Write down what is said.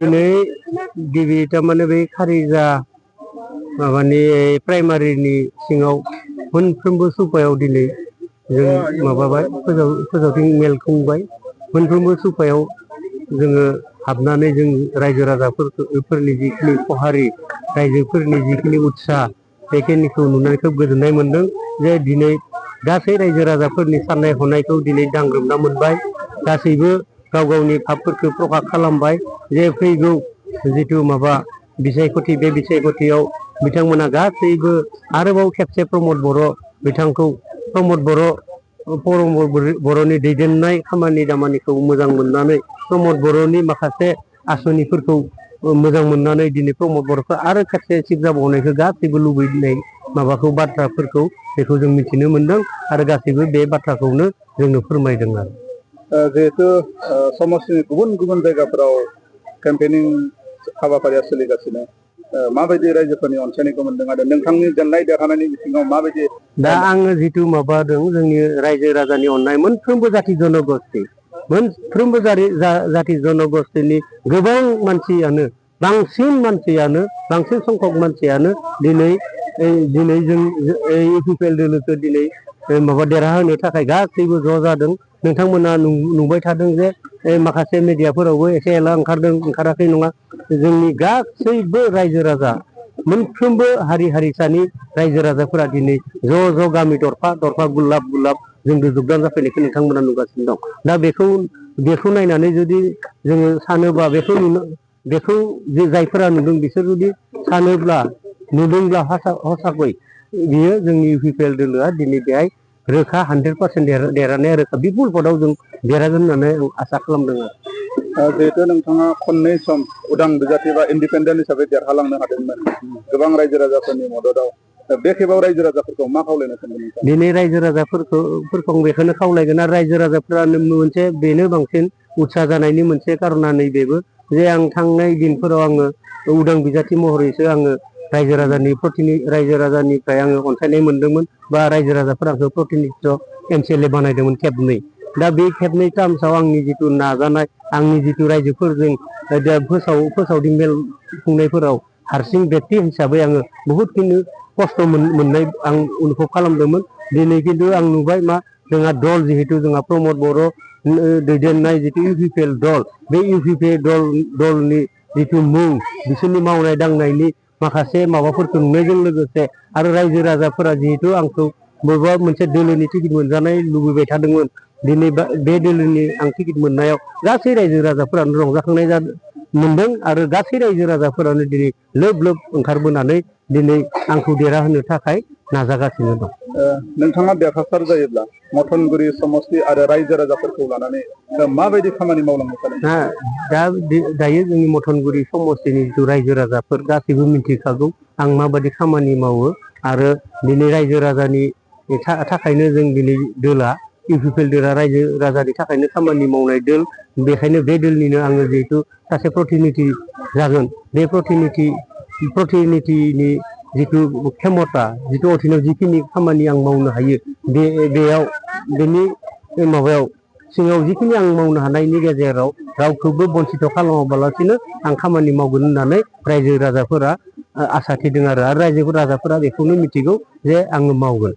दिनै गिबि थारमाने बे खारिजा माबानि प्राइमारिनि सिङाव मोनफ्रोमबो सुपायाव दिनै जों माबाबाय फोसावथिं मेल खुंबाय मोनफ्रोमबो सुपायाव जोङो हाबनानै जों रायजो राजाफोरनि जिखिनि खहारि रायजोफोरनि जिखिनि उत्साह बेखिनिखौ नुनानै खोब गोजोननाय मोनदों जे दिनै गासै रायजो राजाफोरनि साननाय हनायखौ दिनै दांग्रोमना मोनबाय गासैबो गाव गावनि भाबफोरखौ प्रकास खालामबाय जे फैगौ जिथु माबा बिसायख'थि बे बिसायख'थियाव बिथांमोना गासैबो आरोबाव खेबसे प्रमद बर' बिथांखौ प्रमद बर'नि दैदेननाय खामानि दामानिखौ मोजां मोननानै प्रमद बर'नि माखासे आसनिफोरखौ मोजां मोननानै दिनै प्रमद बर'खौ आरो खेबसे चिफ जाबावनायखौ गासैबो लुबैनाय माबाखौ बाथ्राफोरखौ बेखौ जों मिथिनो मोनदों आरो गासैबो बे बाथ्राखौनो जोंनो फोरमायदों आरो जिहेतु समाजनि गुबुन गुबुन जायगाफोराव केम्पेनिं हाबाफारिया सोलिगासिनो माबायदि रायजोफोरनि अनसायनायखौ मोनदों आरो नोंथांनि जेननाय देरहानायनि बिथिङाव माबायदि दा आङो जिथु माबादों जोंनि रायजो राजानि अननाय मोनफ्रोमबो जाथि जनगोष्ठि मोनफ्रोमबो जाथि जनगोष्ठिनि गोबां मानसियानो बांसिन संख्यक मानसियानो दिनै जों इउपिपिएल दोलोखौ दिनै माबा देरहाहोनो थाखाय गासैबो ज' जादों नोंथांमोना नुबाय थादों जे माखासे मिडियाफोरावबो एसे एला ओंखाराखै नङा जोंनि गासैबो रायजो राजा मोनफ्रोमबो हारि हारिसानि रायजो राजाफोरा दिनै ज' ज' गामि दरफा गुलाब जोंबो जगदान जाफैनायखौ नोंथांमोना नुगासिनो दं दा बेखौ नायनानै जुदि जोङो सानोबा बेखौ जायफोरा नुदों बिसोर जुदि सानोब्ला नुदोंब्ला हसाखै बियो जोंनि इउपिपिएल दोलोआ दिनै बेहाय रोखा 100% देरहानाया रोखा बिपुल भटआव जों देरहागोन होननानै आं आसा खालामदों आरो जिहेतु नोंथाङा खननै सम उदां बिजाथि बा इन्डिपेन्डेन्ट हिसाबै देरहालांनो हादोंमोन गोबां रायजो राजाफोरनि मददाव बे खेबाव रायजो राजाफोरखौ मा खावलायनो सानदों दिनै रायजो राजाफोरखौ आं बेखौनो खावलायगोन आरो रायजो राजाफोरा मोनसे बेनो बांसिन उत्साह जानायनि मोनसे कारना नैबेबो जे आं थांनाय दिनफोराव आङो उदां बिजाथि महरैसो आङो रायजो राजानिफ्राय आङो अनसायनाय मोनदोंमोन बा रायजो राजाफोरा आंखौ प्रतिनिधित्व MCLA बानायदोंमोन खेबनै दा बे खेबनै टार्मसआव आंनि जिथु नाजानाय आंनि जिथु रायजोफोरजों फोसावदिं मेल खुंनायफोराव हारसिं बेक्ति हिसाबै आङो बहुदखिनि खस्थ' मोननाय आं अनुभब खालामदोंमोन दिनै खिन्थु आं नुबाय मा जोंहा दल जिहेतु जोंहा प्रमद बर' दैदेननाय जिथु इउपिपिएल दल बे इउपिपिएल दलनि जिथु मुं बिसोरनि मावनाय दांनायनि माखासे माबाफोरखौ नुनायजों लोगोसे आरो रायजो राजाफोरा जिहेतु आंखौ बबेबा मोनसे दोलोनि टिकेट मोनजानाय लुबैबाय थादोंमोन दिनै बे दोलोनि आं टिकेट मोननायाव गासै रायजो राजाफोरानो रंजाखांनाय मोनदों आरो गासै रायजो राजाफोरानो दिनै लोब ओंखारबोनानै दिनै आंखौ देरहाहोनो थाखाय नाजागासिनो दं नोंथाङा देरहासार जायोब्ला मथनगुरि समष्टि आरो रायजो राजाफोरखौ लानानै माबायदि खामानि मावलांनो सानो दायो जोंनि मथनगुरि समष्टिनि जिथु रायजो राजाफोर गासैबो मिथिखागौ आं माबायदि खामानि मावो आरो दिनै रायजो राजानि थाखायनो जों दिनै दोला इउपिपिएल दोला रायजो राजानि थाखायनो खामानि मावनाय दोल बेखायनो बे दोलनिनो आङो जिहेतु सासे प्रतिनिधि जागोन बे प्रतिनिधिनि जिथु खेमथा जिथु अधीनाव जिखिनि खामानि आं मावनो हायो बेयाव बेनि माबायाव सिङाव जिखिनि आं मावनो हानायनि गेजेराव रावखौबो बन्सित खालामाबालासिनो आं खामानि मावगोन होननानै रायजो राजाफोरा आसा थिदों आरो रायजो राजाफोरा बेखौनो मिथिगौ जे आङो मावगोन।